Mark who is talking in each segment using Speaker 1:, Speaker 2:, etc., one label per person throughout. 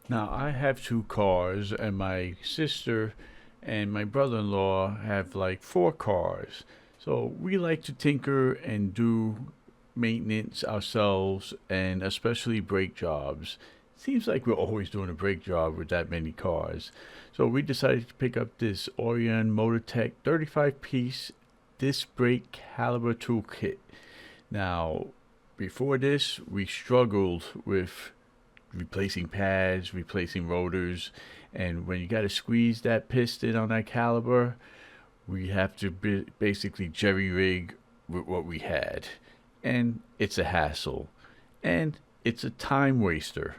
Speaker 1: Now, I have two cars, and my sister and my brother in law have like four cars. So we like to tinker and do maintenance ourselves, and especially brake jobs. Seems like we're always doing a brake job with that many cars. So we decided to pick up this Orion MotorTech 35 piece disc brake caliber toolkit. Now, before this, we struggled with replacing pads, replacing rotors, and when you got to squeeze that piston on that caliber, we have to basically jerry rig with what we had. And it's a hassle. And it's a time waster.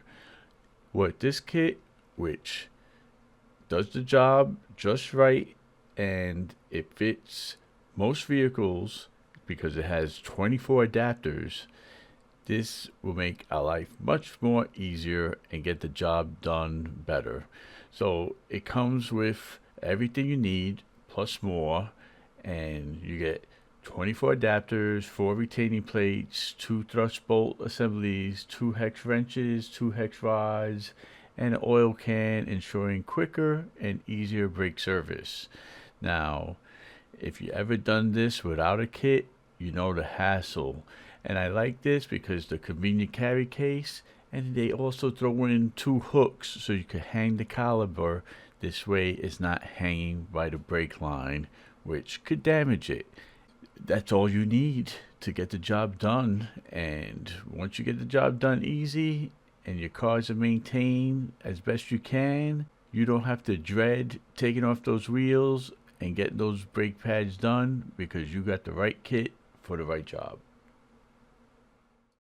Speaker 1: What this kit, which does the job just right, and it fits most vehicles because it has 24 adapters. This will make our life much more easier and get the job done better. So it comes with everything you need plus more, and you get 24 adapters, 4 retaining plates, 2 thrust bolt assemblies, 2 hex wrenches, 2 hex rods, and an oil can, ensuring quicker and easier brake service. Now, if you ever done this without a kit, you know the hassle. And I like this because the convenient carry case, and they also throw in 2 hooks so you can hang the caliber. This way it's not hanging by the brake line, which could damage it. That's all you need to get the job done. And once you get the job done easy and your cars are maintained as best you can, you don't have to dread taking off those wheels and getting those brake pads done because you got the right kit for the right job.